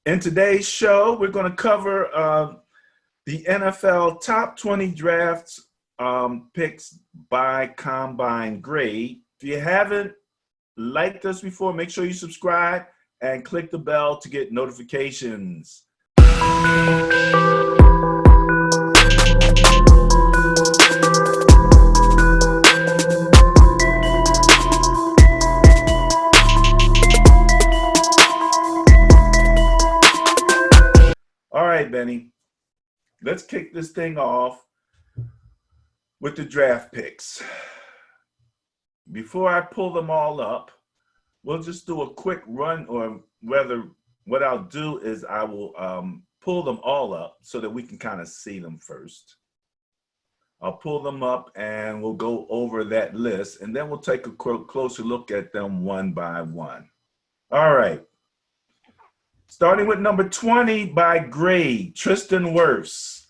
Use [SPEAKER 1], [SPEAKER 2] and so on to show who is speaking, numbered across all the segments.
[SPEAKER 1] In today's show, we're going to cover the NFL top 20 drafts picks by combine grade. If you haven't liked us before, make sure you subscribe and click the bell to get notifications. All right, Benny, let's kick this thing off with the draft picks. Before I pull them all up, we'll just do a quick run, or whether what I'll do is I will pull them all up so that we can kind of see them first. I'll pull them up and we'll go over that list, and then we'll take a closer look at them one by one. All right. Starting with number 20 by grade, Tristan Wirfs,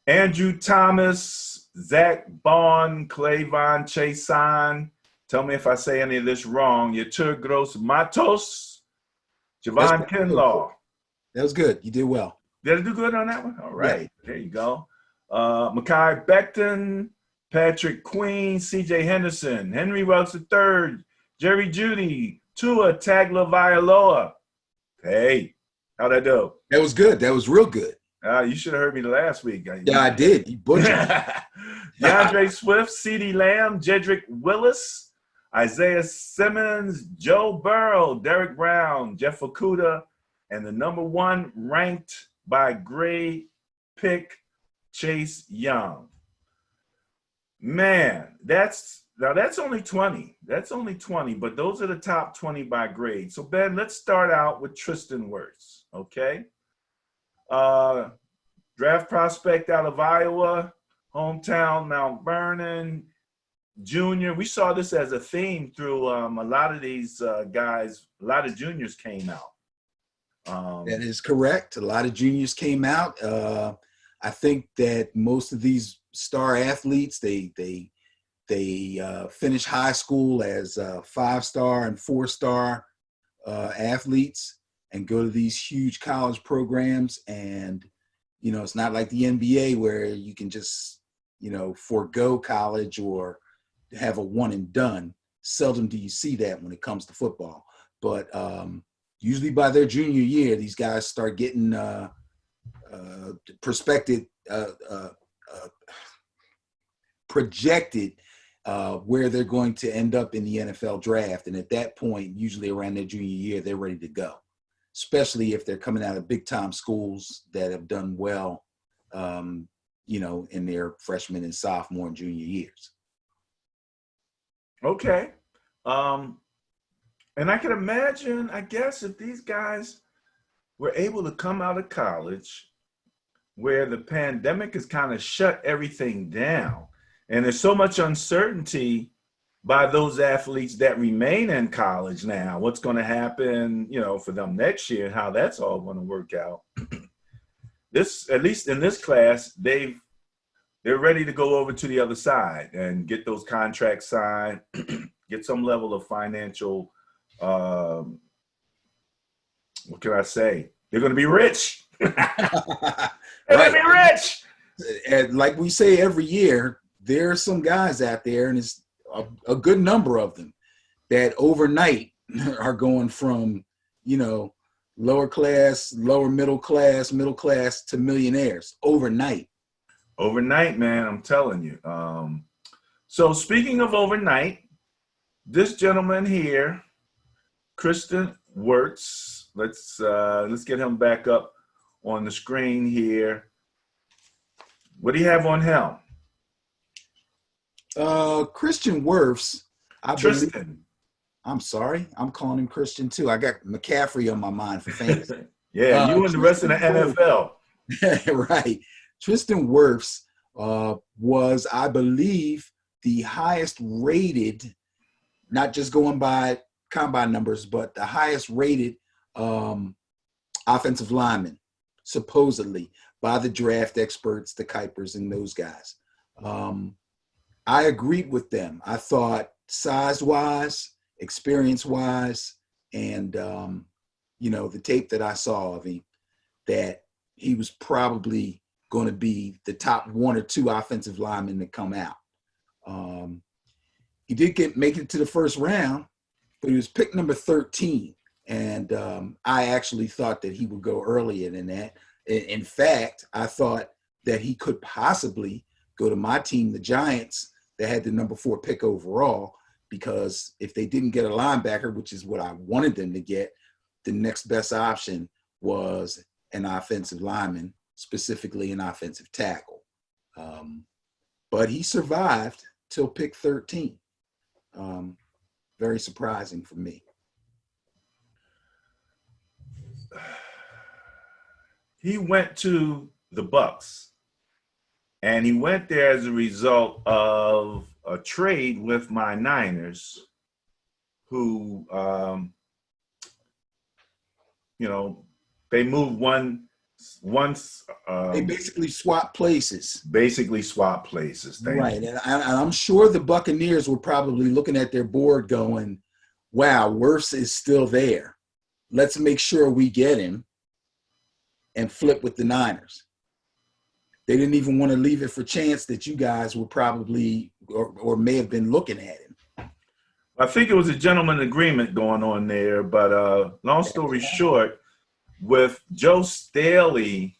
[SPEAKER 1] Andrew Thomas, Zach Bond, Clayvon Chason. Tell me if I say any of this wrong. Yetur Gross Matos, Javon Kinlaw.
[SPEAKER 2] That was good. You did well.
[SPEAKER 1] Did I do good on that one? All right. Yeah. There you go. Mekhi Becton, Patrick Queen, C.J. Henderson, Henry Ruggs III, Jerry Jeudy, Tua Tagovailoa. Hey, how'd I do?
[SPEAKER 2] That was good. That was real good.
[SPEAKER 1] You should have heard me last week.
[SPEAKER 2] Yeah, I did. You butchered.
[SPEAKER 1] DeAndre Swift, CeeDee Lamb, Jedrick Willis, Isaiah Simmons, Joe Burrow, Derek Brown, Jeff Okudah, and the number one ranked by grade pick, Chase Young. Man, that's only 20. That's only 20, but those are the top 20 by grade. So, Ben, let's start out with Tristan Wirfs, okay? Draft prospect out of Iowa, hometown Mount Vernon, junior. We saw this as a theme through a lot of these guys. A lot of juniors came out.
[SPEAKER 2] That is correct. A lot of juniors came out. I think that most of these star athletes, they finish high school as 5-star and 4-star athletes and go to these huge college programs. And, you know, it's not like the NBA where you can just, you know, forego college or have a one and done. Seldom do you see that when it comes to football. But usually by their junior year, these guys start getting projected where they're going to end up in the NFL draft. And at that point, usually around their junior year, they're ready to go, especially if they're coming out of big time schools that have done well, you know, in their freshman and sophomore and junior years.
[SPEAKER 1] Okay. And I can imagine, I guess, if these guys were able to come out of college where the pandemic has kind of shut everything down, and there's so much uncertainty by those athletes that remain in college now, what's going to happen, you know, for them next year, and how that's all going to work out. This, at least in this class, they're ready to go over to the other side and get those contracts signed, get some level of financial, what can I say? They're going to be rich. They're going to be rich.
[SPEAKER 2] And like we say every year, there are some guys out there, and it's a good number of them, that overnight are going from, you know, lower class, lower middle class to millionaires overnight.
[SPEAKER 1] Overnight, man, I'm telling you. So speaking of overnight, this gentleman here, Tristan Wirfs, let's get him back up on the screen here. What do you have on him?
[SPEAKER 2] Christian Wirfs.
[SPEAKER 1] Tristan.
[SPEAKER 2] I'm sorry. I'm calling him Christian too. I got McCaffrey on my mind for fantasy.
[SPEAKER 1] Yeah, you and the rest of the NFL.
[SPEAKER 2] Right. Tristan Wirfs was, I believe, the highest rated, not just going by combine numbers, but the highest rated offensive lineman, supposedly, by the draft experts, the Kuipers and those guys. I agreed with them. I thought size-wise, experience-wise, and, you know, the tape that I saw of him, that he was probably going to be the top 1 or 2 offensive linemen to come out. He did make it to the first round, but he was pick number 13. And I actually thought that he would go earlier than that. In fact, I thought that he could possibly go to my team, the Giants, that had the number 4 pick overall, because if they didn't get a linebacker, which is what I wanted them to get, the next best option was an offensive lineman, specifically an offensive tackle. But he survived till pick 13. Very surprising for me.
[SPEAKER 1] He went to the Bucks, and he went there as a result of a trade with my Niners, who, they moved once.
[SPEAKER 2] They basically swapped places.
[SPEAKER 1] Basically swapped places.
[SPEAKER 2] Right. And I'm sure the Buccaneers were probably looking at their board going, wow, Wirfs is still there. Let's make sure we get him and flip with the Niners. They didn't even want to leave it for chance that you guys were probably or may have been looking at him.
[SPEAKER 1] I think it was a gentleman agreement going on there, but long story short, with Joe Staley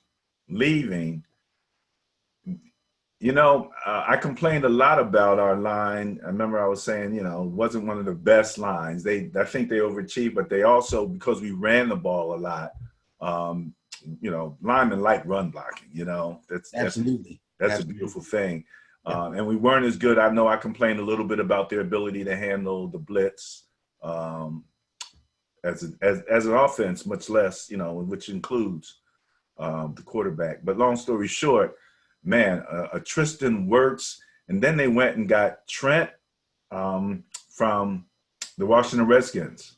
[SPEAKER 1] leaving, I complained a lot about our line. I remember I was saying, it wasn't one of the best lines. I think they overachieved, but they also, because we ran the ball a lot, linemen like run blocking,
[SPEAKER 2] Absolutely.
[SPEAKER 1] That's a beautiful thing. Yeah. And we weren't as good. I know I complained a little bit about their ability to handle the blitz as an offense, much less, which includes the quarterback. But long story short, man, a Tristan Wirfs, and then they went and got Trent from the Washington Redskins.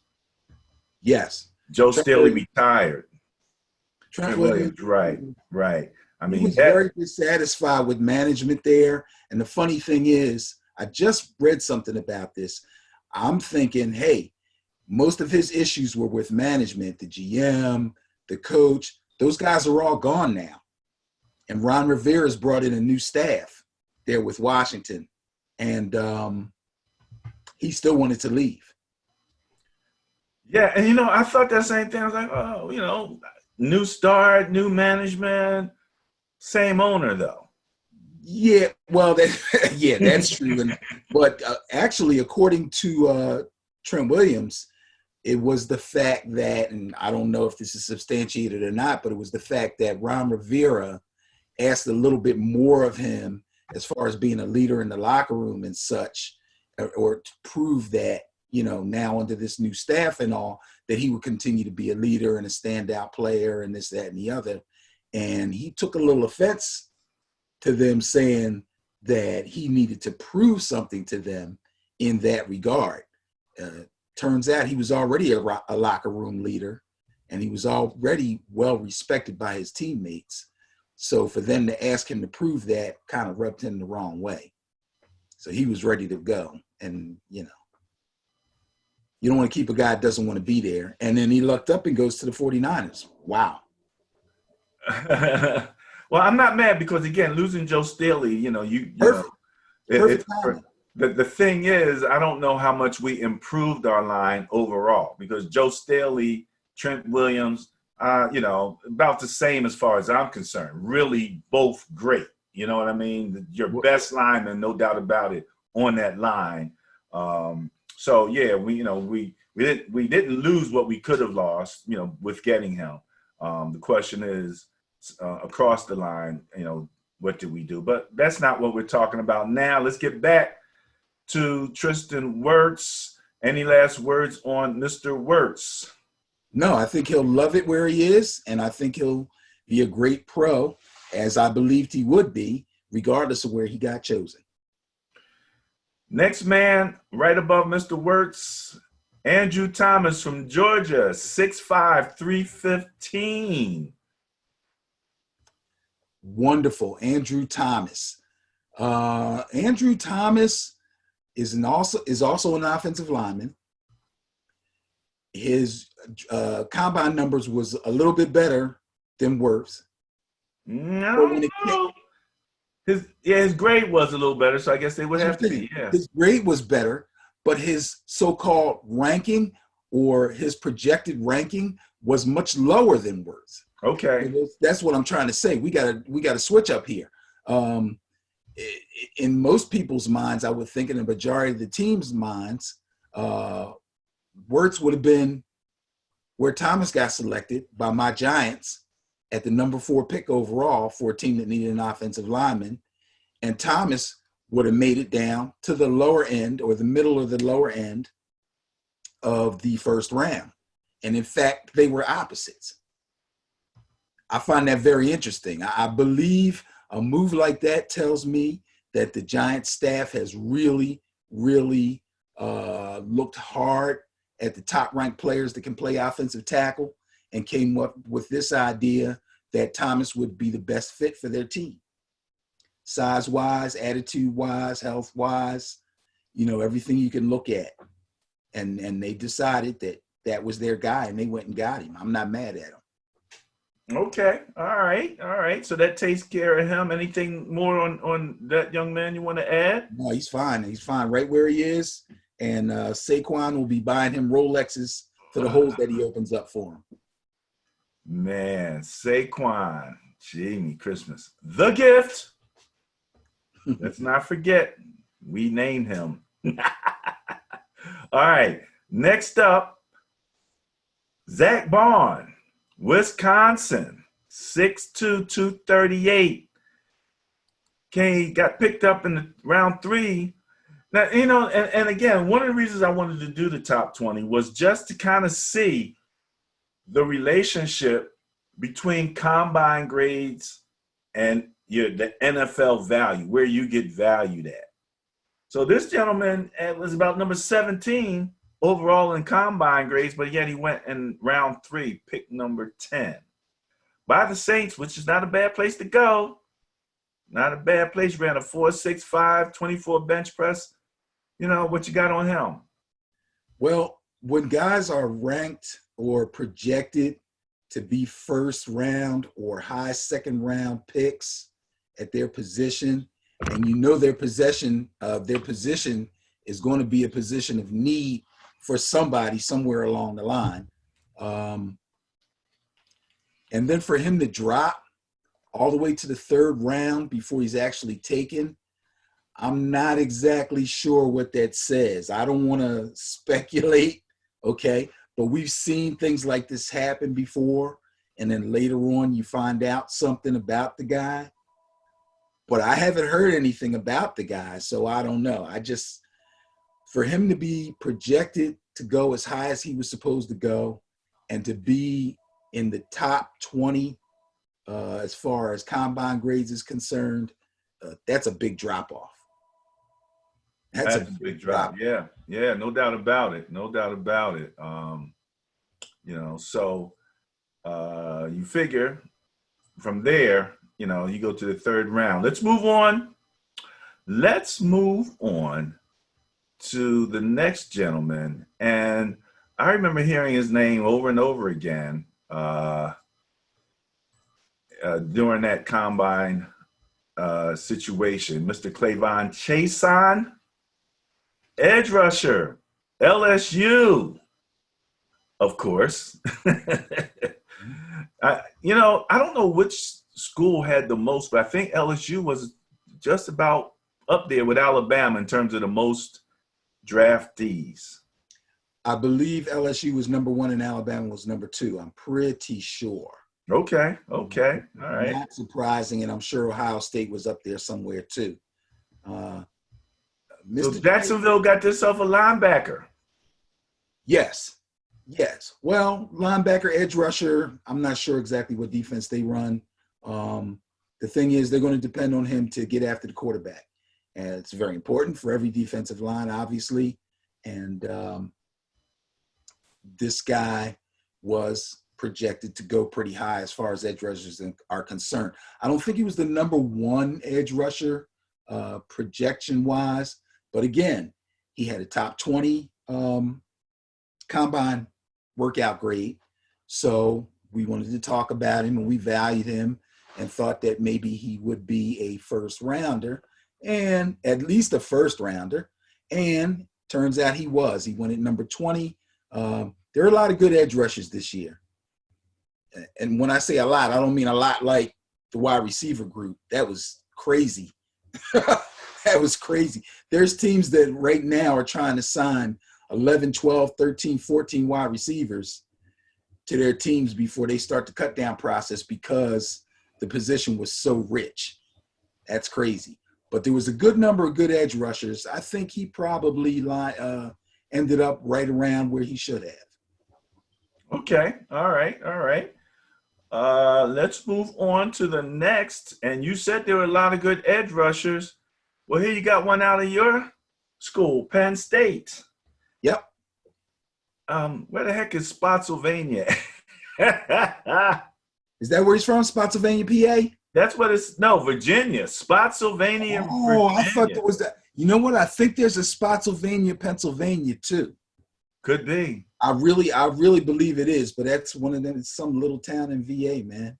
[SPEAKER 2] Yes.
[SPEAKER 1] Joe Staley retired.
[SPEAKER 2] Trent Williams.
[SPEAKER 1] Right. I mean,
[SPEAKER 2] he was very dissatisfied with management there. And the funny thing is, I just read something about this. I'm thinking, hey, most of his issues were with management, the GM, the coach. Those guys are all gone now. And Ron Rivera's brought in a new staff there with Washington. And he still wanted to leave.
[SPEAKER 1] Yeah, and, I thought that same thing. I was like, new start, new management, same owner, though.
[SPEAKER 2] Yeah, well, that's true. But actually, according to Trent Williams, it was the fact that, and I don't know if this is substantiated or not, but it was the fact that Ron Rivera asked a little bit more of him as far as being a leader in the locker room and such, or to prove that, now under this new staff and all, that he would continue to be a leader and a standout player and this, that, and the other. And he took a little offense to them saying that he needed to prove something to them in that regard. Turns out he was already a locker room leader, and he was already well respected by his teammates. So for them to ask him to prove that kind of rubbed him the wrong way. So he was ready to go. And, you don't want to keep a guy that doesn't want to be there. And then he lucked up and goes to the 49ers. Wow.
[SPEAKER 1] Well, I'm not mad because, again, losing Joe Staley,
[SPEAKER 2] Perfect.
[SPEAKER 1] The thing is, I don't know how much we improved our line overall, because Joe Staley, Trent Williams, about the same as far as I'm concerned. Really both great. You know what I mean? Your best lineman, no doubt about it, on that line. So yeah, we didn't lose what we could have lost, with getting him. The question is, across the line, what did we do? But that's not what we're talking about now. Let's get back to Tristan Wirfs. Any last words on Mr. Wirfs?
[SPEAKER 2] No, I think he'll love it where he is, and I think he'll be a great pro, as I believed he would be, regardless of where he got chosen.
[SPEAKER 1] Next man, right above Mr. Wirfs, Andrew Thomas from Georgia, 6'5", 315.
[SPEAKER 2] Wonderful, Andrew Thomas. Andrew Thomas is also an offensive lineman. His combine numbers was a little bit better than Wirfs.
[SPEAKER 1] I
[SPEAKER 2] But
[SPEAKER 1] don't
[SPEAKER 2] when it came,
[SPEAKER 1] know. His grade was a little better, so I guess they would
[SPEAKER 2] that's
[SPEAKER 1] have
[SPEAKER 2] what I'm
[SPEAKER 1] to
[SPEAKER 2] saying.
[SPEAKER 1] be. Yeah.
[SPEAKER 2] His grade was better, but his so-called ranking or his projected ranking was much lower than Wirfs.
[SPEAKER 1] Okay.
[SPEAKER 2] That's what I'm trying to say. We gotta switch up here. Um, in most people's minds, I would think in the majority of the team's minds, Wirtz would have been where Thomas got selected by my Giants at the number 4 pick overall for a team that needed an offensive lineman. And Thomas would have made it down to the lower end or the middle of the lower end of the first round. And in fact, they were opposites. I find that very interesting. I believe a move like that tells me that the Giants staff has really, really looked hard at the top ranked players that can play offensive tackle and came up with this idea that Thomas would be the best fit for their team. Size wise, attitude wise, health wise, everything you can look at. And they decided that that was their guy and they went and got him. I'm not mad at him.
[SPEAKER 1] Okay. All right. So that takes care of him. Anything more on that young man you want to add?
[SPEAKER 2] No, he's fine. He's fine right where he is. And Saquon will be buying him Rolexes for the holes that he opens up for him.
[SPEAKER 1] Man, Saquon, Jimmy Christmas, the gift. Let's not forget, we named him. All right. Next up, Zach Bond, Wisconsin, 6'2", 238. Okay, got picked up in the round 3. Now, and again, one of the reasons I wanted to do the top 20 was just to kind of see the relationship between combine grades and the NFL value, where you get valued at. So this gentleman was about number 17 overall in combine grades, but yet he went in round 3, pick number 10 by the Saints, which is not a bad place to go. Not a bad place. Ran a 4.65, 24 bench press. What you got on him?
[SPEAKER 2] Well, when guys are ranked or projected to be first round or high second round picks at their position, and their position is going to be a position of need for somebody somewhere along the line. And then for him to drop all the way to the 3rd round before he's actually taken, I'm not exactly sure what that says. I don't want to speculate, okay? But we've seen things like this happen before, and then later on you find out something about the guy. But I haven't heard anything about the guy, so I don't know. For him to be projected to go as high as he was supposed to go and to be in the top 20 as far as combine grades is concerned, that's a big drop-off.
[SPEAKER 1] That's a big drop. Yeah, no doubt about it. So you figure from there, you go to the 3rd round. Let's move on to the next gentleman. And I remember hearing his name over and over again during that combine situation. Mr. Clavon Chaisson, edge rusher, LSU, of course. I don't know which school had the most, but I think LSU was just about up there with Alabama in terms of the most draftees.
[SPEAKER 2] I believe LSU was number 1 and Alabama was number 2. I'm pretty sure.
[SPEAKER 1] Okay. All right.
[SPEAKER 2] Not surprising, and I'm sure Ohio State was up there somewhere too.
[SPEAKER 1] So Jacksonville got themselves a linebacker.
[SPEAKER 2] Yes. Well, linebacker, edge rusher, I'm not sure exactly what defense they run. The thing is, they're going to depend on him to get after the quarterback. And it's very important for every defensive line, obviously. And this guy was projected to go pretty high as far as edge rushers are concerned. I don't think he was the number 1 edge rusher projection-wise. But again, he had a top 20 combine workout grade. So we wanted to talk about him, and we valued him and thought that maybe he would be a first rounder, and at least a first rounder. And turns out he was. He went at number 20. There are a lot of good edge rushers this year. And when I say a lot, I don't mean a lot like the wide receiver group. That was crazy. That was crazy. There's teams that right now are trying to sign 11, 12, 13, 14 wide receivers to their teams before they start the cut down process because the position was so rich. That's crazy. But there was a good number of good edge rushers. I think he probably ended up right around where he should have.
[SPEAKER 1] Okay. All right. All right. Let's move on to the next. And you said there were a lot of good edge rushers. Well, here you got one out of your school, Penn State.
[SPEAKER 2] Yep.
[SPEAKER 1] Where the heck is Spotsylvania?
[SPEAKER 2] Is that where he's from? Spotsylvania, PA?
[SPEAKER 1] That's what it's, no, Virginia. Spotsylvania,
[SPEAKER 2] Oh,
[SPEAKER 1] Virginia.
[SPEAKER 2] I thought there was that. You know what? I think there's a Spotsylvania, Pennsylvania too.
[SPEAKER 1] Could be.
[SPEAKER 2] I really believe it is, but that's one of them. It's some little town in VA, man.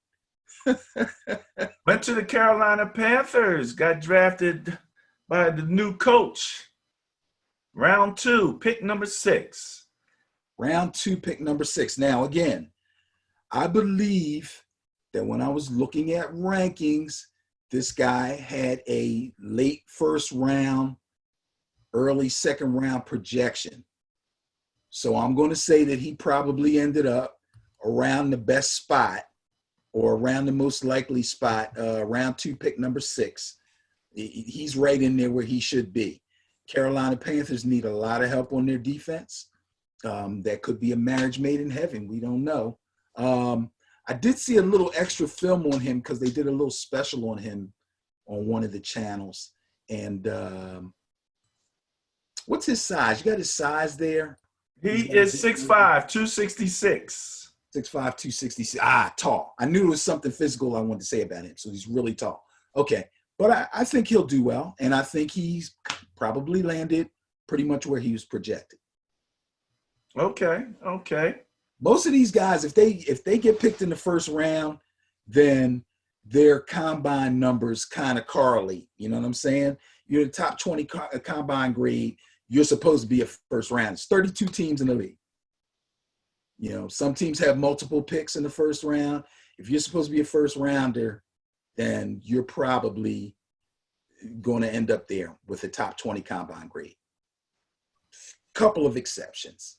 [SPEAKER 1] Went to the Carolina Panthers, got drafted by the new coach. Round 2, pick number 6.
[SPEAKER 2] Round 2, pick number 6. Now, again, I believe that when I was looking at rankings, this guy had a late first round, early second round projection. So I'm going to say that he probably ended up around the best spot or around the most likely spot, round 2, pick number 6. He's right in there where he should be. Carolina Panthers need a lot of help on their defense. That could be a marriage made in heaven. We don't know. I did see a little extra film on him because they did a little special on him on one of the channels. And what's his size? You got his size there?
[SPEAKER 1] He is 6'5", 266.
[SPEAKER 2] 6'5", 266. Tall. I knew there was something physical I wanted to say about him. So he's really tall. Okay. But I think he'll do well. And I think he's probably landed pretty much where he was projected.
[SPEAKER 1] Okay. Okay.
[SPEAKER 2] Most of these guys, if they get picked in the first round, then their combine numbers kind of correlate. You know what I'm saying? You're the top 20 combine grade. You're supposed to be a first round. It's 32 teams in the league. You know, some teams have multiple picks in the first round. If you're supposed to be a first rounder, then you're probably going to end up there with the top 20 combine grade. Couple of exceptions.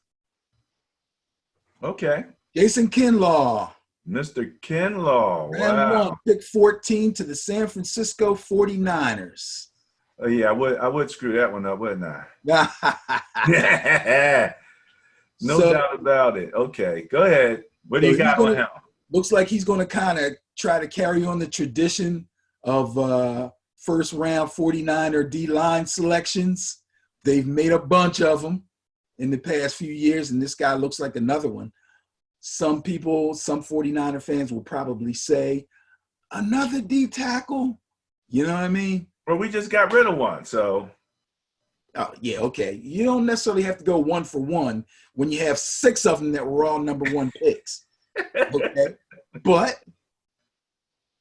[SPEAKER 1] Okay.
[SPEAKER 2] Jason Kinlaw.
[SPEAKER 1] Mr. Kinlaw.
[SPEAKER 2] Round
[SPEAKER 1] Wow.
[SPEAKER 2] 1, pick 14 to the San Francisco 49ers.
[SPEAKER 1] Oh, yeah, I would screw that one up, wouldn't I? No doubt about it. Okay, go ahead. What do you got on him?
[SPEAKER 2] Looks like he's going to kind of try to carry on the tradition of first round 49er D-line selections. They've made a bunch of them in the past few years, and this guy looks like another one. Some people, some 49er fans will probably say, another D tackle? You know what I mean?
[SPEAKER 1] Well, we just got rid of one, so.
[SPEAKER 2] Oh, yeah, okay. You don't necessarily have to go 1 for 1 when you have 6 of them that were all number 1 picks. Okay? But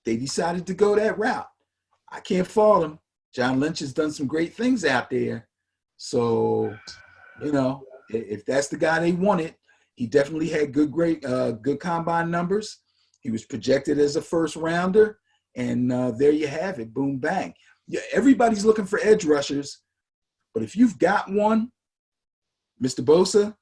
[SPEAKER 2] they decided to go that route. I can't fault them. John Lynch has done some great things out there. So, you know, if that's the guy they wanted, he definitely had good combine numbers. He was projected as a first rounder, and there you have it. Boom, bang. Yeah, everybody's looking for edge rushers, but if you've got one, Mr. Bosa,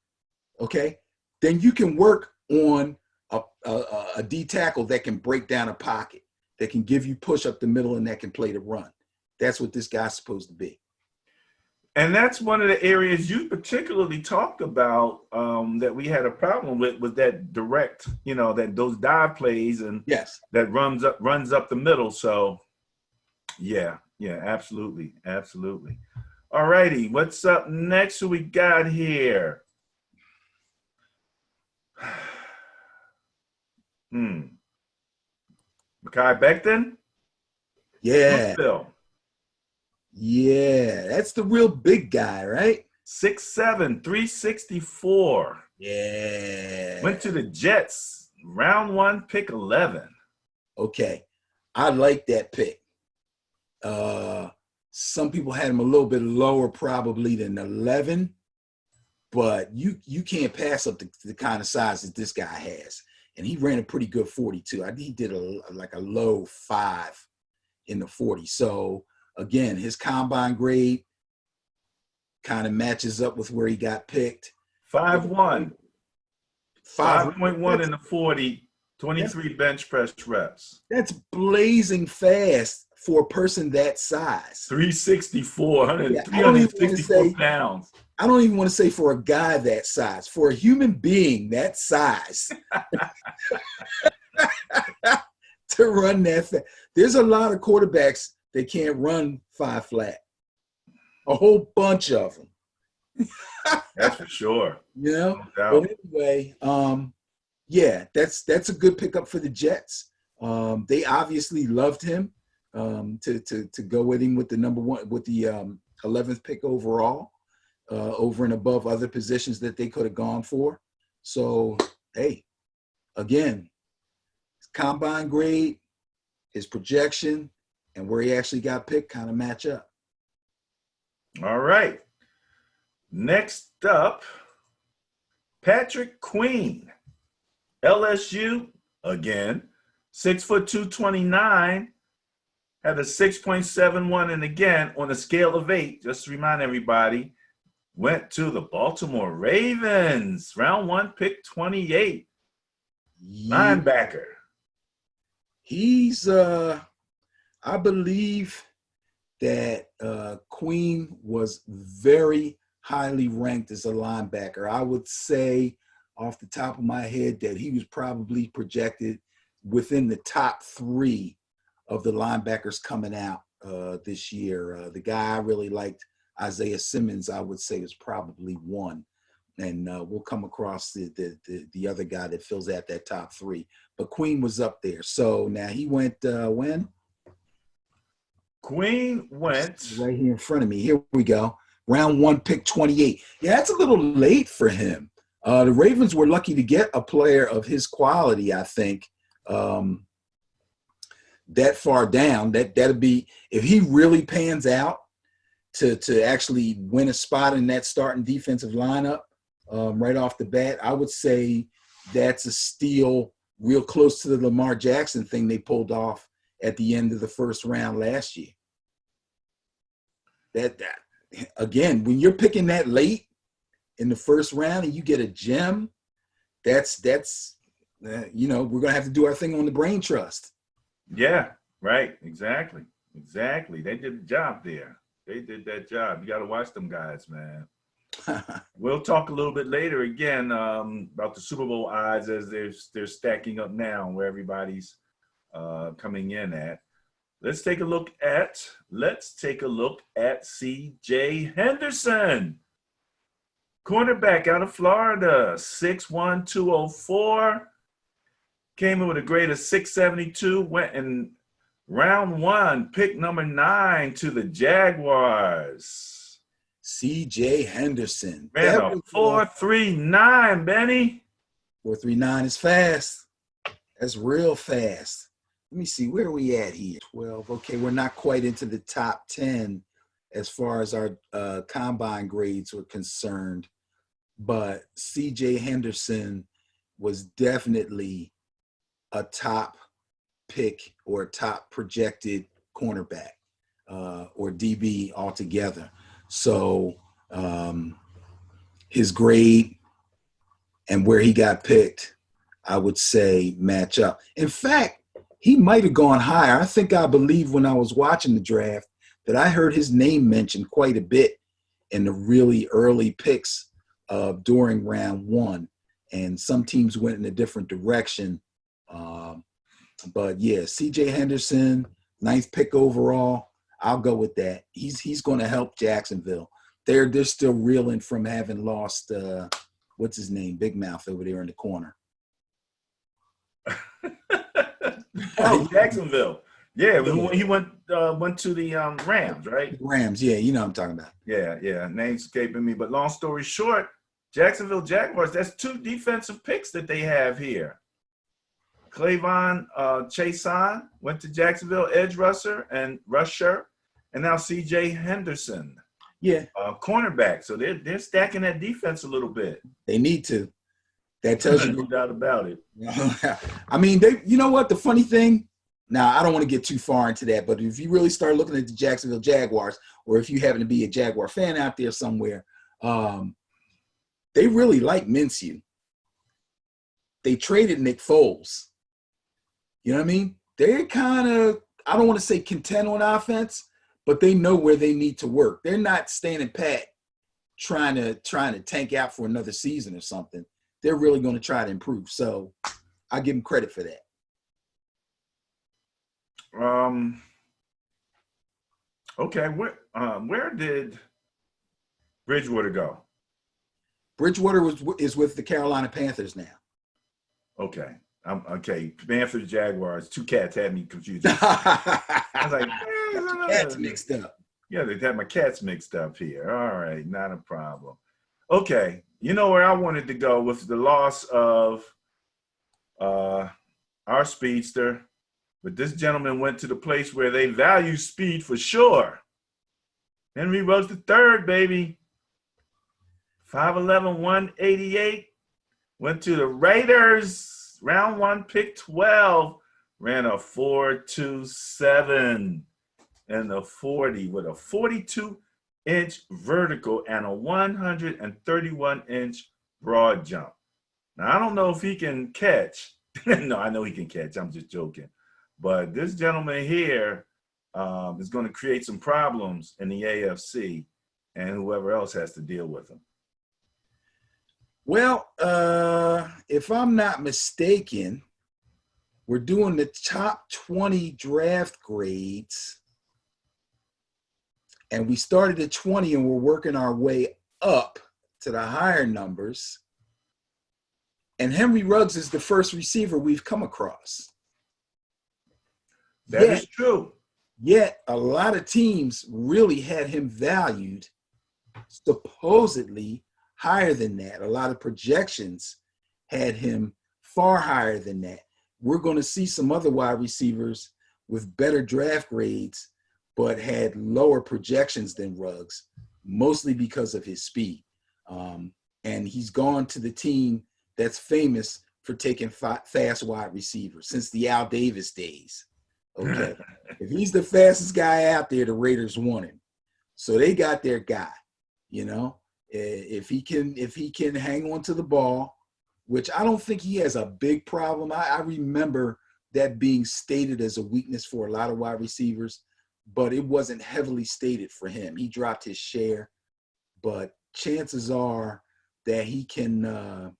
[SPEAKER 2] okay, then you can work on a D tackle that can break down a pocket, that can give you push up the middle, and that can play the run. That's what this guy's supposed to be.
[SPEAKER 1] And that's one of the areas you particularly talked about that we had a problem with that direct, you know, that those dive plays and
[SPEAKER 2] yes,
[SPEAKER 1] that runs up the middle. So, yeah, absolutely. All righty, what's up next? Who we got here? Mekhi Becton?
[SPEAKER 2] Yeah.
[SPEAKER 1] Phil.
[SPEAKER 2] Yeah, that's the real big guy, right?
[SPEAKER 1] 6'7", 364.
[SPEAKER 2] Yeah.
[SPEAKER 1] Went to the Jets. Round 1, pick 11.
[SPEAKER 2] Okay, I like that pick. Some people had him a little bit lower probably than 11, but you can't pass up the kind of size that this guy has. And he ran a pretty good 42. I think he did like a low 5 in the 40. So again, his combine grade kind of matches up with where he got picked.
[SPEAKER 1] 5'1". 5.1 in the 40,
[SPEAKER 2] That's,
[SPEAKER 1] 23 bench press reps.
[SPEAKER 2] that's blazing fast for a person that size.
[SPEAKER 1] 364,
[SPEAKER 2] Yeah,
[SPEAKER 1] 364 pounds.
[SPEAKER 2] I don't even want to say for a guy that size, for a human being that size to run that fast. There's a lot of quarterbacks that can't run 5 flat. A whole bunch of them.
[SPEAKER 1] That's for sure.
[SPEAKER 2] You know?
[SPEAKER 1] No doubt.
[SPEAKER 2] But anyway, yeah, that's a good pickup for the Jets. They obviously loved him to go with him with the number 1 with the 11th pick overall, over and above other positions that they could have gone for. So hey, again, his combine grade, his projection, and where he actually got picked kind of match up.
[SPEAKER 1] All right. Next up, Patrick Queen, LSU again, 6'2", 229, had a 6.71, and again on a scale of 8. Just to remind everybody, went to the Baltimore Ravens, round 1, pick 28, linebacker.
[SPEAKER 2] He's I believe that Queen was very highly ranked as a linebacker. I would say off the top of my head that he was probably projected within the top 3 of the linebackers coming out this year. The guy I really liked, Isaiah Simmons, I would say was probably 1. And we'll come across the other guy that fills out that top 3. But Queen was up there. So now he went when?
[SPEAKER 1] Queen went
[SPEAKER 2] right here in front of me. Here we go. Round 1, pick 28. Yeah, that's a little late for him. The Ravens were lucky to get a player of his quality, I think, that far down. That'd be, if he really pans out to actually win a spot in that starting defensive lineup right off the bat, I would say that's a steal real close to the Lamar Jackson thing they pulled off at the end of the first round last year. That again, when you're picking that late in the first round and you get a gem, that's you know, we're gonna have to do our thing on the brain trust.
[SPEAKER 1] Yeah, right. Exactly. They did the job there. They did that job. You got to watch them guys, man. We'll talk a little bit later again about the Super Bowl odds as they're stacking up now, where everybody's coming in at. Let's take a look at C.J. Henderson, cornerback out of Florida, 6'1", 204. Came in with a grade of 672. Went in round 1, pick number 9 to the Jaguars.
[SPEAKER 2] C.J. Henderson.
[SPEAKER 1] Ran a 4.39, Benny.
[SPEAKER 2] 4.39 is fast. That's real fast. Let me see, where are we at here? 12. Okay, we're not quite into the top 10 as far as our combine grades were concerned. But C.J. Henderson was definitely a top pick or a top projected cornerback or DB altogether. So his grade and where he got picked, I would say match up. In fact, he might have gone higher. I believe when I was watching the draft that I heard his name mentioned quite a bit in the really early picks during round 1. And some teams went in a different direction. But yeah, C.J. Henderson, 9th pick overall. I'll go with that. He's going to help Jacksonville. They're still reeling from having lost what's his name, Big Mouth over there in the corner.
[SPEAKER 1] Oh, Jacksonville. Yeah, he went to the Rams, right?
[SPEAKER 2] Rams, yeah, you know what I'm talking about.
[SPEAKER 1] Yeah. Name's escaping me, but long story short, Jacksonville Jaguars. That's 2 defensive picks that they have here. Clavon Chason went to Jacksonville, edge rusher, and now C.J. Henderson,
[SPEAKER 2] Yeah,
[SPEAKER 1] cornerback. So they're stacking that defense a little bit.
[SPEAKER 2] they need to. That tells you.
[SPEAKER 1] No doubt about it.
[SPEAKER 2] I mean, you know what? The funny thing, now I don't want to get too far into that, but if you really start looking at the Jacksonville Jaguars, or if you happen to be a Jaguar fan out there somewhere, they really like Minshew. They traded Nick Foles. You know what I mean? They're kind of, I don't want to say content on offense, but they know where they need to work. They're not standing pat trying to tank out for another season or something. They're really going to try to improve. So I give them credit for that.
[SPEAKER 1] Okay, where did Bridgewater go?
[SPEAKER 2] Bridgewater is with the Carolina Panthers now.
[SPEAKER 1] Okay. Okay. Panthers, Jaguars. Two cats had me confused. I was like,
[SPEAKER 2] Cats mixed up.
[SPEAKER 1] Yeah, they had my cats mixed up here. All right, not a problem. Okay, you know where I wanted to go with the loss of our speedster, but this gentleman went to the place where they value speed for sure. Henry Ruggs III, baby. 5'11", 188. Went to the Raiders, round 1, pick 12. Ran a 4.27 in the 40 with a 42-inch vertical and a 131-inch broad jump. Now, I don't know if he can catch. No, I know he can catch. I'm just joking. But this gentleman here is going to create some problems in the AFC and whoever else has to deal with him.
[SPEAKER 2] Well, if I'm not mistaken, we're doing the top 20 draft grades. And we started at 20 and we're working our way up to the higher numbers. And Henry Ruggs is the first receiver we've come across.
[SPEAKER 1] That is true.
[SPEAKER 2] Yet a lot of teams really had him valued supposedly higher than that. A lot of projections had him far higher than that. We're going to see some other wide receivers with better draft grades, but had lower projections than Ruggs, mostly because of his speed. And he's gone to the team that's famous for taking fast wide receivers since the Al Davis days. Okay. If he's the fastest guy out there, the Raiders want him. So they got their guy, you know. If he can hang on to the ball, which I don't think he has a big problem. I remember that being stated as a weakness for a lot of wide receivers, but it wasn't heavily stated for him. He dropped his share, but chances are that he can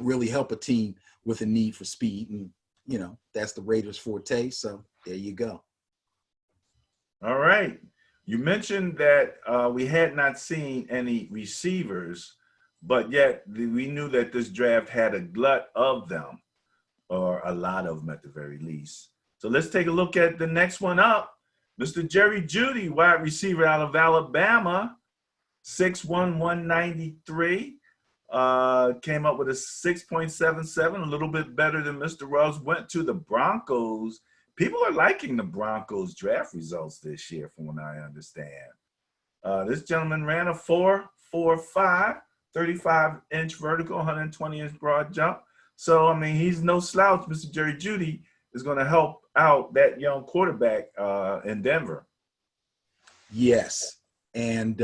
[SPEAKER 2] really help a team with a need for speed. And, you know, that's the Raiders' forte. So there you go.
[SPEAKER 1] All right. You mentioned that we had not seen any receivers, but yet we knew that this draft had a glut of them, or a lot of them at the very least. So let's take a look at the next one up. Mr. Jerry Jeudy, wide receiver out of Alabama, 6'1", 193. Came up with a 6.77, a little bit better than Mr. Ruggs. Went to the Broncos. People are liking the Broncos draft results this year, from what I understand. This gentleman ran a 4.45, 35-inch vertical, 120-inch broad jump. So, I mean, he's no slouch. Mr. Jerry Jeudy is going to help out that young quarterback in Denver.
[SPEAKER 2] Yes. And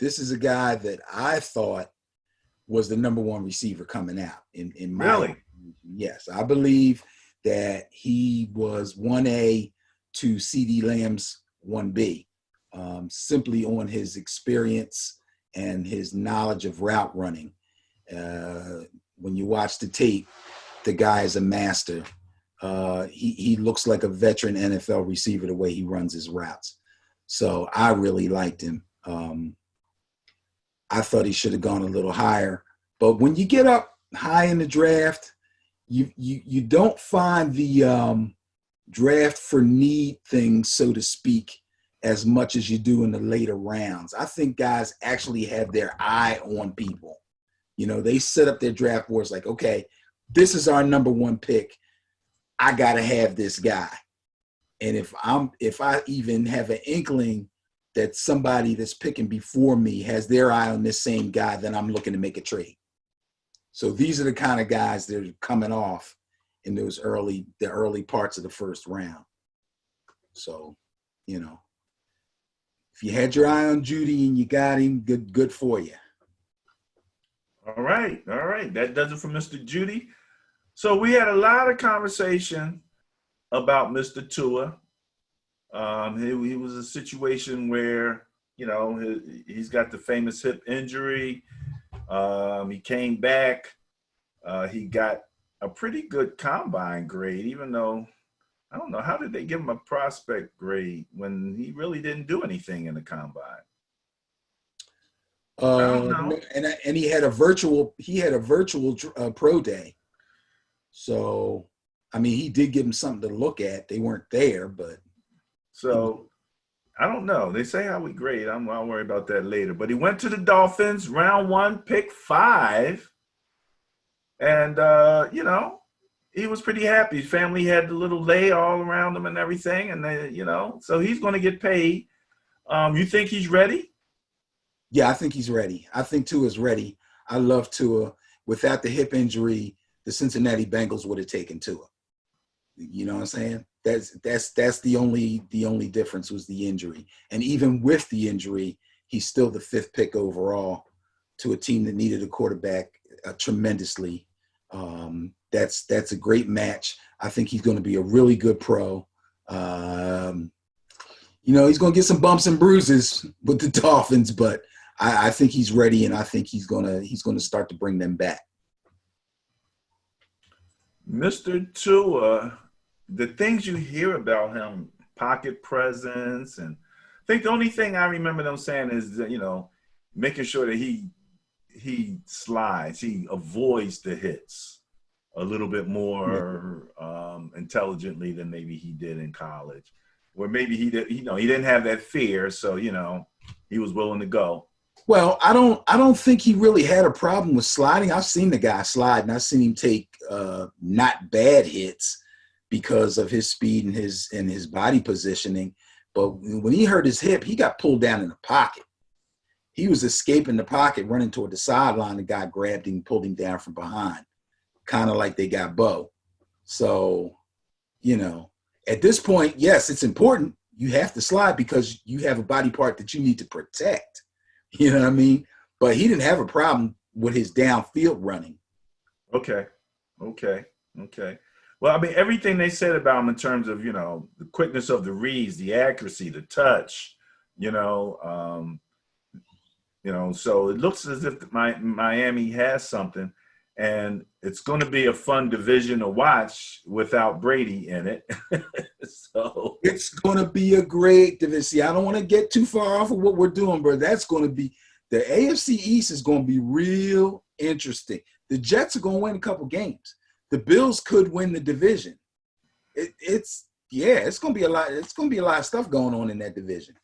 [SPEAKER 2] this is a guy that I thought was the number one receiver coming out in my
[SPEAKER 1] Really?
[SPEAKER 2] Yes, I believe that he was 1A to CeeDee Lamb's 1B, simply on his experience and his knowledge of route running. When you watch the tape, the guy is a master. He looks like a veteran NFL receiver the way he runs his routes. So I really liked him. I thought he should have gone a little higher. But when you get up high in the draft, you don't find the draft for need thing, so to speak, as much as you do in the later rounds. I think guys actually have their eye on people. You know, they set up their draft boards like, okay, this is our number one pick. I gotta have this guy. And if I even have an inkling that somebody that's picking before me has their eye on this same guy, then I'm looking to make a trade. So these are the kind of guys that are coming off in the early parts of the first round. So, you know, if you had your eye on Judy and you got him, good for you.
[SPEAKER 1] All right. That does it for Mr. Judy. So we had a lot of conversation about Mr. Tua. He was a situation where, you know, he's got the famous hip injury. He came back. He got a pretty good combine grade, even though, I don't know, how did they give him a prospect grade when he really didn't do anything in the combine? I don't know.
[SPEAKER 2] And he had a virtual pro day. So, I mean, he did give him something to look at. They weren't there, but.
[SPEAKER 1] So, I don't know. They say how we grade. I'll worry about that later. But he went to the Dolphins, round 1, pick 5. And, you know, he was pretty happy. His family had the little lay all around him and everything. And, they, you know, so he's going to get paid. You think he's ready?
[SPEAKER 2] Yeah, I think he's ready. I think Tua's ready. I love Tua. Without the hip injury, the Cincinnati Bengals would have taken Tua. You know what I'm saying? That's the only difference was the injury. And even with the injury, he's still the 5th pick overall to a team that needed a quarterback tremendously. That's a great match. I think he's going to be a really good pro. You know, he's going to get some bumps and bruises with the Dolphins, but I think he's ready, and I think he's going to start to bring them back.
[SPEAKER 1] Mr. Tua, the things you hear about him, pocket presence, and I think the only thing I remember them saying is that, you know, making sure that he slides, he avoids the hits a little bit more intelligently than maybe he did in college, where maybe he didn't have that fear, so, you know, he was willing to go.
[SPEAKER 2] Well, I don't think he really had a problem with sliding. I've seen the guy slide, and I've seen him take not bad hits because of his speed and his body positioning. But when he hurt his hip, he got pulled down in the pocket. He was escaping the pocket, running toward the sideline. The guy grabbed him, pulled him down from behind, kind of like they got Bo. So, you know, at this point, yes, it's important. You have to slide because you have a body part that you need to protect. You know what I mean? But he didn't have a problem with his downfield running.
[SPEAKER 1] Okay. Well, I mean, everything they said about him in terms of, you know, the quickness of the reads, the accuracy, the touch, you know, so it looks as if Miami has something, and it's going to be a fun division to watch without Brady in it. So
[SPEAKER 2] it's going to be a great division. See, I don't want to get too far off of what we're doing, but that's going to be the AFC East is going to be real interesting. The Jets are going to win a couple games. The Bills could win the division. It's going to be a lot. It's going to be a lot of stuff going on in that division.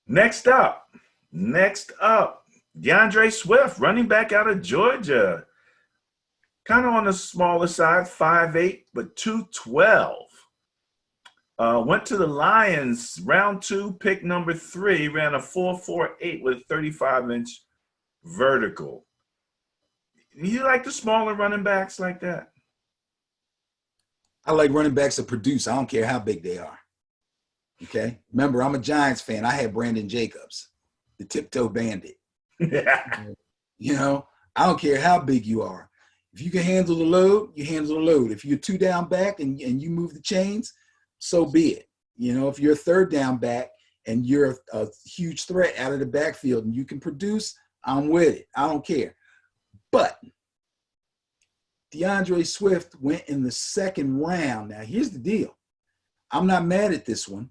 [SPEAKER 1] Next up, DeAndre Swift, running back out of Georgia. Kind of on the smaller side, 5'8", but 212. Went to the Lions, round 2, pick number 3, ran a 4.48 with a 35-inch vertical. You like the smaller running backs like that?
[SPEAKER 2] I like running backs that produce. I don't care how big they are. Okay? Remember, I'm a Giants fan. I had Brandon Jacobs, the tiptoe bandit. You know, I don't care how big you are. If you can handle the load, you handle the load. If you're 2 down back and you move the chains, so be it. You know, if you're a 3rd down back and you're a huge threat out of the backfield and you can produce, I'm with it. I don't care. But DeAndre Swift went in the 2nd round. Now, here's the deal. I'm not mad at this one,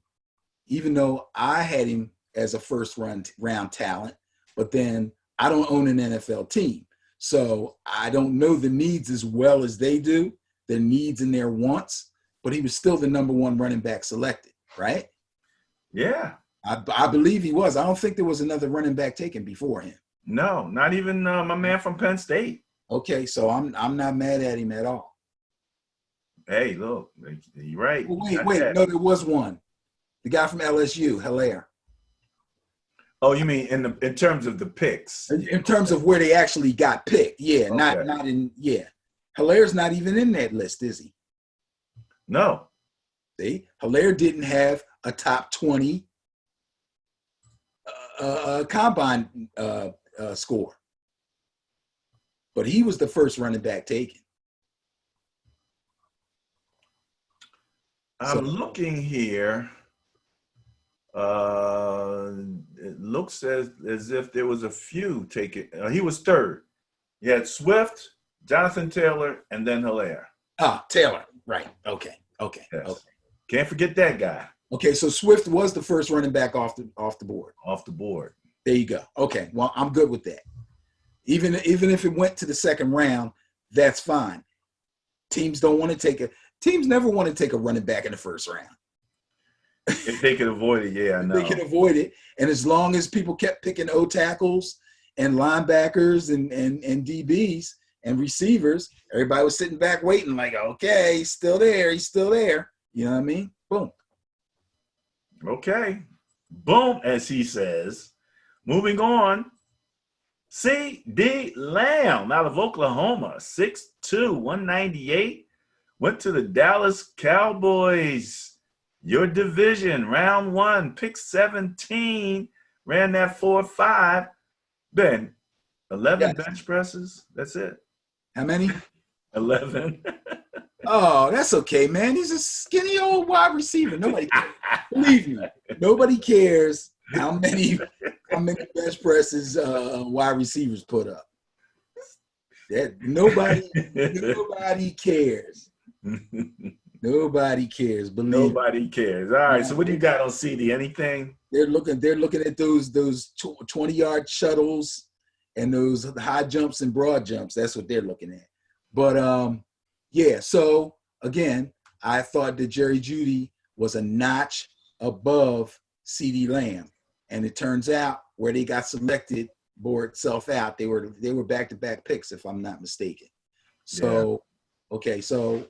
[SPEAKER 2] even though I had him as a first-round talent, but then I don't own an NFL team. So I don't know the needs as well as they do, their needs and their wants, but he was still the number 1 running back selected, right?
[SPEAKER 1] Yeah.
[SPEAKER 2] I believe he was. I don't think there was another running back taken before him.
[SPEAKER 1] No, not even my man from Penn State.
[SPEAKER 2] Okay, so I'm not mad at him at all.
[SPEAKER 1] Hey, look, you're right.
[SPEAKER 2] Oh,
[SPEAKER 1] You
[SPEAKER 2] wait,
[SPEAKER 1] got
[SPEAKER 2] wait,
[SPEAKER 1] that.
[SPEAKER 2] no, there was one. The guy from LSU, Hilaire.
[SPEAKER 1] Oh, you mean in terms of the picks?
[SPEAKER 2] In terms of where they actually got picked, yeah,
[SPEAKER 1] Okay.
[SPEAKER 2] not in, yeah. Hilaire's not even in that list, is he?
[SPEAKER 1] No.
[SPEAKER 2] See, Hilaire didn't have a top 20 combine score, but he was the first running back taken.
[SPEAKER 1] I'm
[SPEAKER 2] So
[SPEAKER 1] looking here. It looks as if there was a few taken. He was third. You had Swift, Jonathan Taylor, and then Hilaire.
[SPEAKER 2] Taylor, right? Okay, okay,
[SPEAKER 1] Yes.
[SPEAKER 2] okay,
[SPEAKER 1] Can't forget that guy
[SPEAKER 2] okay. So Swift was the first running back off the board.
[SPEAKER 1] off the board.
[SPEAKER 2] There you go. Okay, well, I'm good with that. Even if it went to the second round, that's fine. Teams don't want to take a teams never want to take a running back in the first round.
[SPEAKER 1] If they could avoid it, yeah, I
[SPEAKER 2] If they can
[SPEAKER 1] know.
[SPEAKER 2] avoid it. And as long as people kept picking O tackles and linebackers and DBs and receivers, everybody was sitting back waiting, like, okay, he's still there, he's still there. You know what I mean? Boom.
[SPEAKER 1] Okay. Boom, as he says. Moving on. C.D. Lamb out of Oklahoma, 6'2", 198. Went to the Dallas Cowboys. Your division, round one, pick 17. Ran that 4.5. Ben, 11
[SPEAKER 2] Yes.
[SPEAKER 1] bench presses. That's it.
[SPEAKER 2] How many?
[SPEAKER 1] 11.
[SPEAKER 2] Oh, that's okay, man. He's a skinny old wide receiver. Nobody cares. Believe me, nobody cares how many bench presses wide receivers put up. That nobody cares. Nobody cares. Believe me.
[SPEAKER 1] Nobody cares. All right. So what do you got on CD? Anything?
[SPEAKER 2] They're looking at those 20-yard shuttles and those high jumps and broad jumps. That's what they're looking at. But yeah. So again, I thought that Jerry Jeudy was a notch above CeeDee Lamb, and it turns out where they got selected bore itself out. They were back-to-back picks, if I'm not mistaken. So okay, so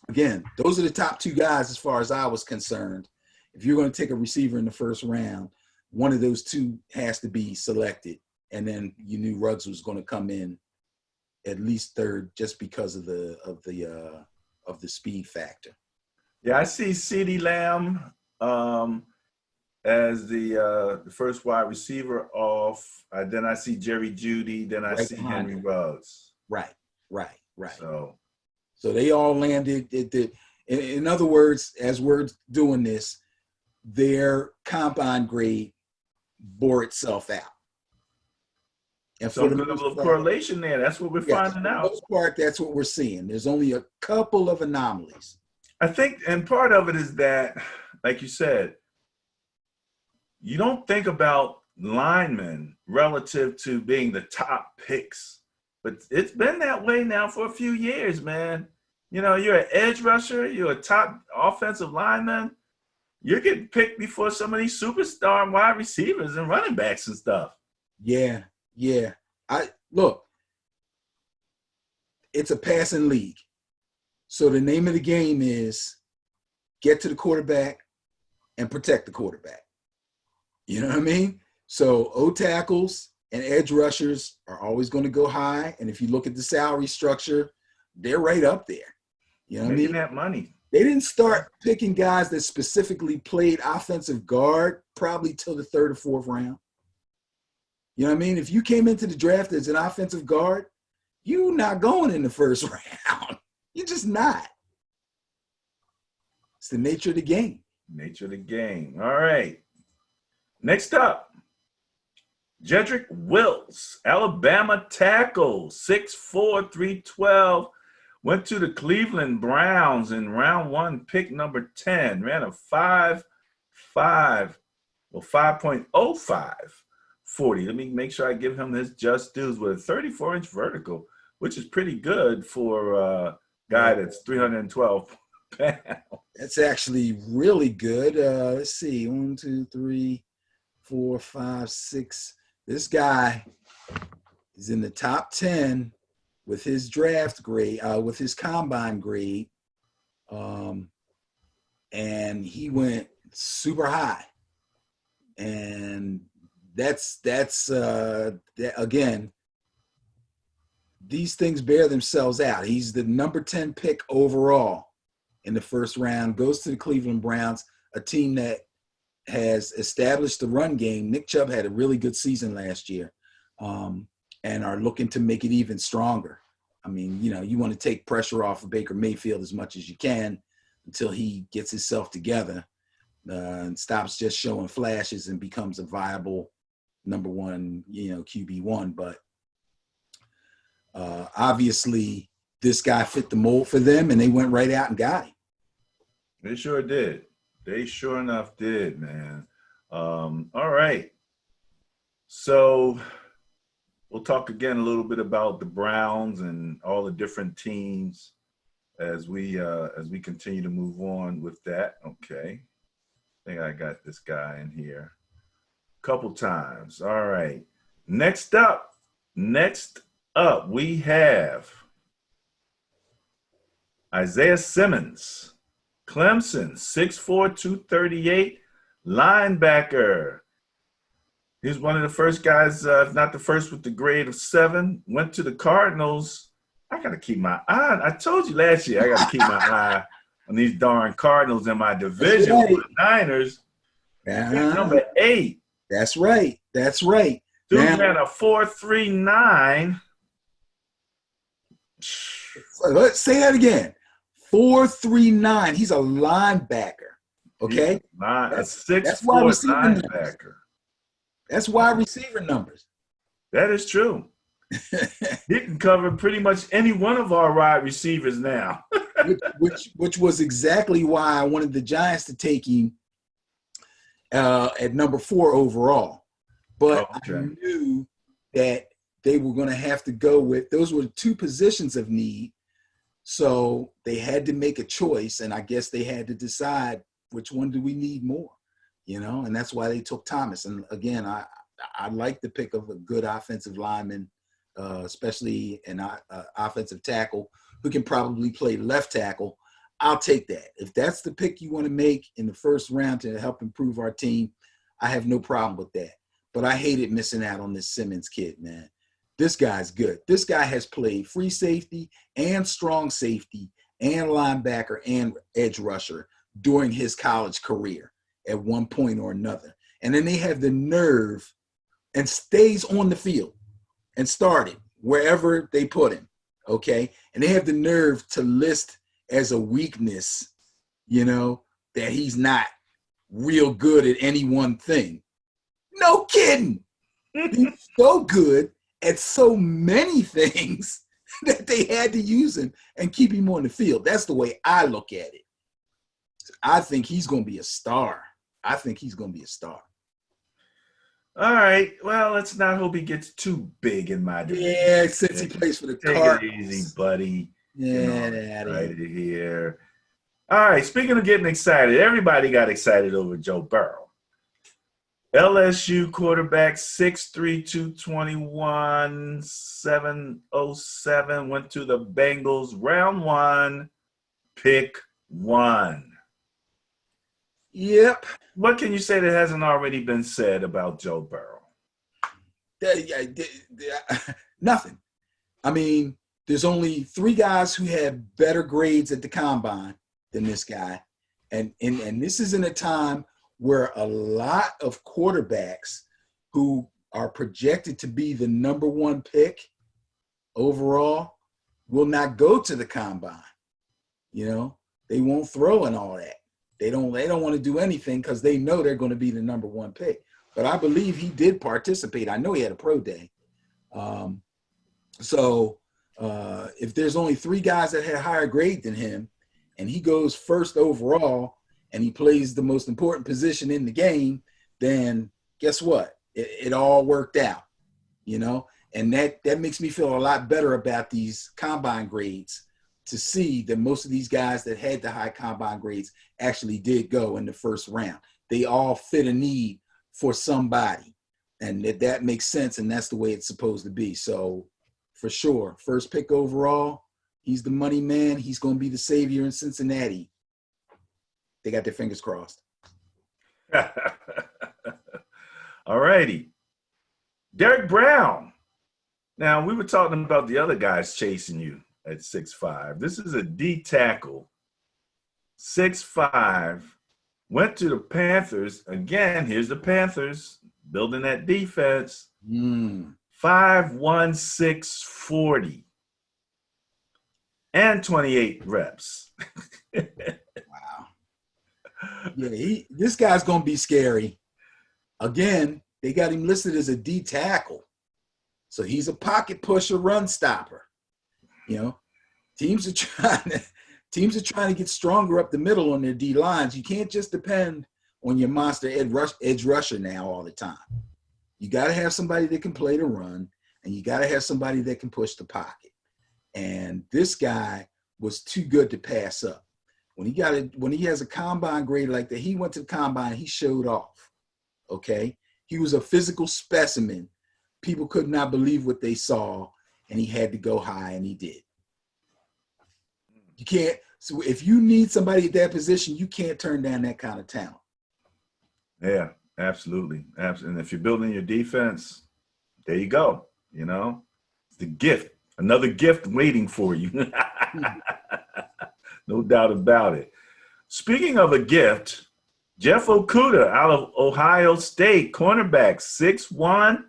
[SPEAKER 2] again, those are the top two guys as far as I was concerned. If you're going to take a receiver in the first round, one of those two has to be selected, and then you knew Ruggs was going to come in at least third just because of the speed factor.
[SPEAKER 1] Yeah, I see CeeDee Lamb as the first wide receiver off. Then I see Jerry Jeudy. Then I
[SPEAKER 2] Right
[SPEAKER 1] see
[SPEAKER 2] behind
[SPEAKER 1] Henry
[SPEAKER 2] him.
[SPEAKER 1] Ruggs.
[SPEAKER 2] Right.
[SPEAKER 1] So
[SPEAKER 2] they all landed at the. In other words, as we're doing this, their combine grade bore itself out. And for
[SPEAKER 1] some
[SPEAKER 2] the
[SPEAKER 1] good
[SPEAKER 2] most
[SPEAKER 1] of
[SPEAKER 2] part,
[SPEAKER 1] correlation there. That's what we're
[SPEAKER 2] yes,
[SPEAKER 1] finding
[SPEAKER 2] for the
[SPEAKER 1] out.
[SPEAKER 2] most part, that's what we're seeing. There's only a couple of anomalies.
[SPEAKER 1] I think, and part of it is that, like you said, you don't think about linemen relative to being the top picks, but it's been that way now for a few years, man. You know, you're an edge rusher, you're a top offensive lineman, you're getting picked before some of these superstar wide receivers and running backs and stuff.
[SPEAKER 2] Yeah. I look, it's a passing league. So the name of the game is get to the quarterback and protect the quarterback. You know what I mean? So O tackles and edge rushers are always going to go high. And if you look at the salary structure, they're right up there. You know what I
[SPEAKER 1] Making
[SPEAKER 2] mean?
[SPEAKER 1] that money.
[SPEAKER 2] They didn't start picking guys that specifically played offensive guard probably till the third or fourth round. You know what I mean? If you came into the draft as an offensive guard, you're not going in the first round. You're just not. It's the nature of the game.
[SPEAKER 1] Nature of the game. All right. Next up, Jedrick Wills, Alabama tackle, 6'4", 312. Went to the Cleveland Browns in round one, pick number 10. Ran a 5.05 40. Let me make sure I give him his just dues with a 34-inch vertical, which is pretty good for a guy that's 312 pounds.
[SPEAKER 2] That's actually really good. Let's see. 1, 2, 3, 4, 5, 6. This guy is in the top 10 with his draft grade, with his combine grade, and he went super high. And that's that, again, these things bear themselves out. He's the number 10 pick overall in the first round, goes to the Cleveland Browns, a team that has established the run game. Nick Chubb had a really good season last year, and are looking to make it even stronger. I mean, you know, you want to take pressure off of Baker Mayfield as much as you can until he gets himself together and stops just showing flashes and becomes a viable number one, you know, QB1. But obviously this guy fit the mold for them, and they went right out and got him.
[SPEAKER 1] They sure did. They sure enough did, man. All right. So we'll talk again a little bit about the Browns and all the different teams as we continue to move on with that. Okay. I think I got this guy in here a couple times. All right. Next up, we have Isaiah Simmons, Clemson, 6'4", 238, linebacker. He's one of the first guys, if not the first, with the grade of 7. Went to the Cardinals. I got to keep my eye. I told you last year I got to keep my eye on these darn Cardinals in my division with the Niners. Number 8.
[SPEAKER 2] That's right. That's right.
[SPEAKER 1] Dude ran a 4.39.
[SPEAKER 2] Let's say that again. 4.39. He's a linebacker. Okay.
[SPEAKER 1] A 6'4" linebacker.
[SPEAKER 2] That's wide receiver numbers.
[SPEAKER 1] That is true. He can cover pretty much any one of our wide receivers now.
[SPEAKER 2] which was exactly why I wanted the Giants to take him at number 4 overall. But I knew that they were going to have to go with, those were 2 positions of need. So they had to make a choice, and I guess they had to decide which one do we need more, you know, and that's why they took Thomas. And again, I like the pick of a good offensive lineman, especially an offensive tackle who can probably play left tackle. I'll take that. If that's the pick you want to make in the first round to help improve our team, I have no problem with that. But I hated missing out on this Simmons kid, man. This guy's good. This guy has played free safety and strong safety and linebacker and edge rusher during his college career at one point or another. And then they have the nerve and stays on the field and started wherever they put him, okay? And they have the nerve to list as a weakness, you know, that he's not real good at any one thing. No kidding. He's so good at so many things that they had to use him and keep him on the field. That's the way I look at it. I think he's going to be a star.
[SPEAKER 1] All right. Well, let's not hope he gets too big in my division.
[SPEAKER 2] Yeah, since he plays for the Cardinals.
[SPEAKER 1] Take it easy, buddy.
[SPEAKER 2] Yeah.
[SPEAKER 1] Right here. All right. Speaking of getting excited, everybody got excited over Joe Burrow. LSU quarterback, 6'3", 221, 707, went to the Bengals, round 1, pick 1.
[SPEAKER 2] Yep.
[SPEAKER 1] What can you say that hasn't already been said about Joe Burrow?
[SPEAKER 2] Nothing. I mean, there's only 3 guys who have better grades at the combine than this guy. And this is in a time where a lot of quarterbacks who are projected to be the number 1 pick overall will not go to the combine. You know, they won't throw and all that. They don't want to do anything because they know they're going to be the number 1 pick. But I believe he did participate. I know he had a pro day. So if there's only 3 guys that had higher grade than him and he goes first overall, and he plays the most important position in the game, then guess what? It all worked out, you know? And that makes me feel a lot better about these combine grades, to see that most of these guys that had the high combine grades actually did go in the first round. They all fit a need for somebody, and that makes sense, and that's the way it's supposed to be. So for sure. First pick overall. He's the money man. He's going to be the savior in Cincinnati. They got their fingers crossed.
[SPEAKER 1] All righty. Derek Brown. Now, we were talking about the other guys chasing you at 6'5". This is a D tackle. 6'5". Went to the Panthers. Again, here's the Panthers building that defense. 5'1", 640. And 28 reps.
[SPEAKER 2] Wow. Yeah, this guy's going to be scary. Again, they got him listed as a D tackle. So he's a pocket pusher, run stopper. You know, teams are trying to get stronger up the middle on their D lines. You can't just depend on your monster edge rusher now all the time. You got to have somebody that can play the run, and you got to have somebody that can push the pocket. And this guy was too good to pass up. When he has a combine grade like that, he went to the combine, he showed off. Okay? He was a physical specimen. People could not believe what they saw, and he had to go high, and he did. You can't. So if you need somebody at that position, you can't turn down that kind of talent.
[SPEAKER 1] Yeah, absolutely. And if you're building your defense, there you go. You know, it's the gift. Another gift waiting for you. No doubt about it. Speaking of a gift, Jeff Okudah out of Ohio State, cornerback, 6'1",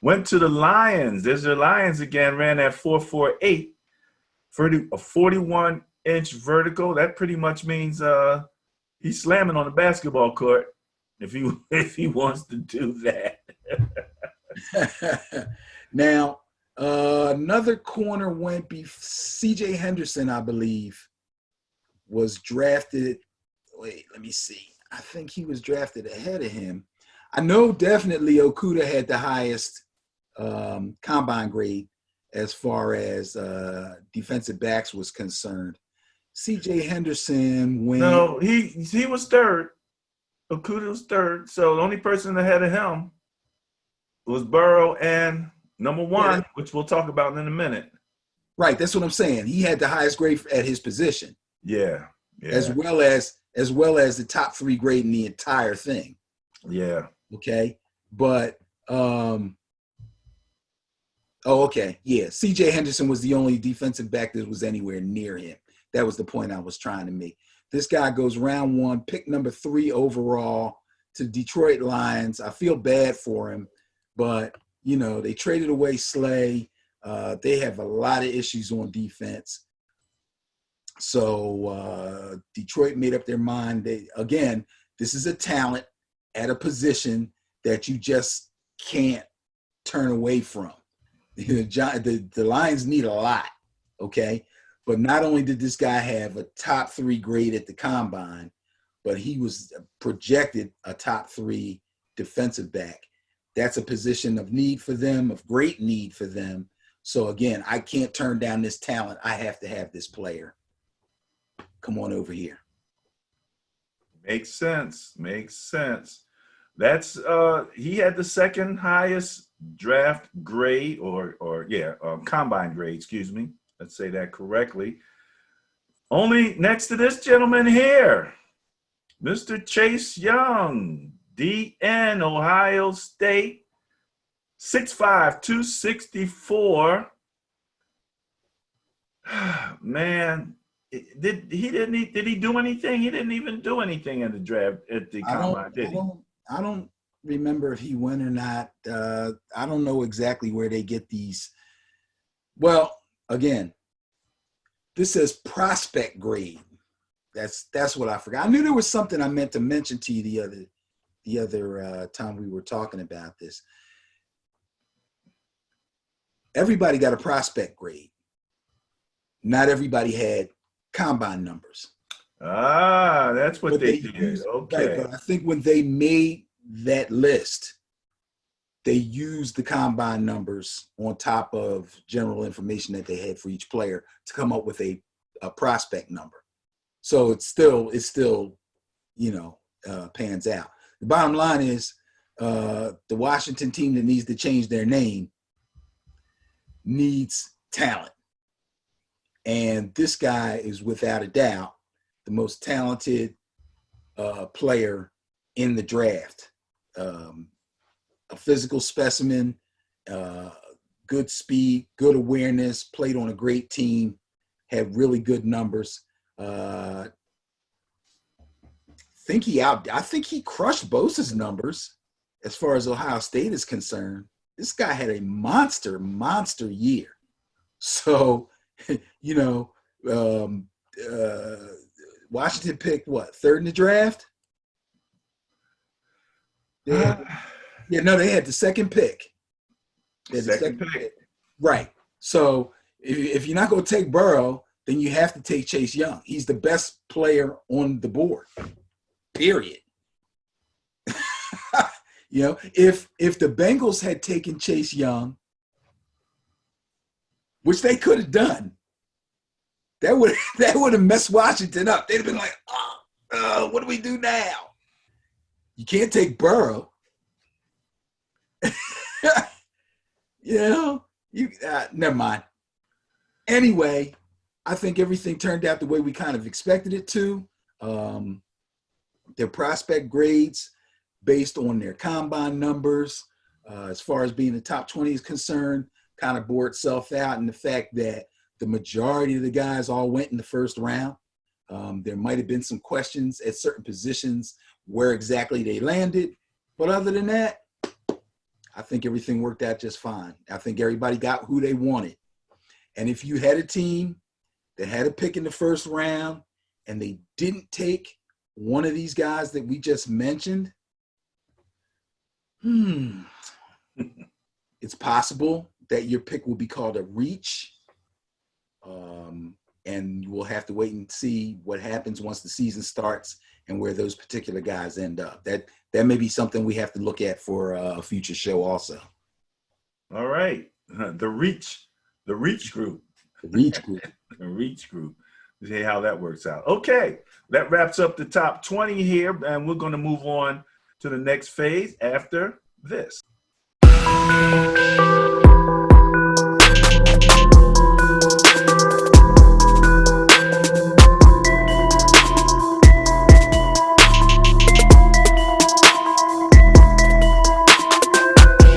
[SPEAKER 1] went to the Lions. There's the Lions again, ran that 4.48, for a 41-inch vertical. That pretty much means he's slamming on the basketball court if he wants to do that.
[SPEAKER 2] Now, another corner went. C.J. Henderson, I believe, was drafted. Wait, let me see. I think he was drafted ahead of him. I know definitely Okudah had the highest combine grade as far as defensive backs was concerned. C.J. Henderson went.
[SPEAKER 1] No, he was third. Okudah was third. So the only person ahead of him was Burrow and number one, which we'll talk about in a minute.
[SPEAKER 2] Right, that's what I'm saying. He had the highest grade at his position.
[SPEAKER 1] Yeah.
[SPEAKER 2] As well as the top 3 grade in the entire thing.
[SPEAKER 1] Yeah.
[SPEAKER 2] Okay. But okay. Yeah. CJ Henderson was the only defensive back that was anywhere near him. That was the point I was trying to make. This guy goes round 1, pick number 3 overall to Detroit Lions. I feel bad for him, but you know, they traded away Slay. They have a lot of issues on defense. So Detroit made up their mind. This is a talent at a position that you just can't turn away from. The Lions need a lot, okay? But not only did this guy have a top 3 grade at the combine, but he was projected a top 3 defensive back. That's a position of need for them, of great need for them. So again, I can't turn down this talent. I have to have this player. Come on over here.
[SPEAKER 1] Makes sense. That's he had the second highest draft grade combine grade, excuse me. Let's say that correctly. Only next to this gentleman here, Mr. Chase Young, DN, Ohio State, 6'5", 264. Man, did he do anything? He didn't even do anything in the draft at the combine, did he?
[SPEAKER 2] I don't remember if he went or not. I don't know exactly where they get these. Well, again, this says prospect grade. That's what I forgot. I knew there was something I meant to mention to you the other time we were talking about this. Everybody got a prospect grade. Not everybody had combine numbers.
[SPEAKER 1] Ah, that's what they did.
[SPEAKER 2] Used,
[SPEAKER 1] okay.
[SPEAKER 2] Right, but I think when they made that list, they used the combine numbers on top of general information that they had for each player to come up with a prospect number. So it's still pans out. The bottom line is the Washington team that needs to change their name, needs talent. And this guy is without a doubt the most talented player in the draft. A physical specimen, good speed, good awareness, played on a great team, had really good numbers. I think he crushed Bosa's numbers as far as Ohio State is concerned. This guy had a monster year. So, you know, Washington picked what, third in the draft? They had the second pick.
[SPEAKER 1] Second pick.
[SPEAKER 2] Right. So if you're not going to take Burrow, then you have to take Chase Young. He's the best player on the board, period. You know, if the Bengals had taken Chase Young, which they could have done, that would have messed Washington up. They'd have been like, what do we do now? You can't take Burrow. You know, never mind. Anyway, I think everything turned out the way we kind of expected it to. Their prospect grades based on their combine numbers, as far as being the top 20 is concerned, kind of bore itself out in the fact that the majority of the guys all went in the first round. There might have been some questions at certain positions where exactly they landed. But other than that, I think everything worked out just fine. I think everybody got who they wanted. And if you had a team that had a pick in the first round and they didn't take one of these guys that we just mentioned, it's possible that your pick will be called a reach. And we'll have to wait and see what happens once the season starts and where those particular guys end up. That may be something we have to look at for a future show also.
[SPEAKER 1] All right. The reach group.
[SPEAKER 2] The reach group.
[SPEAKER 1] The reach group. See how that works out. Okay. That wraps up the top 20 here, and we're going to move on to the next phase after this.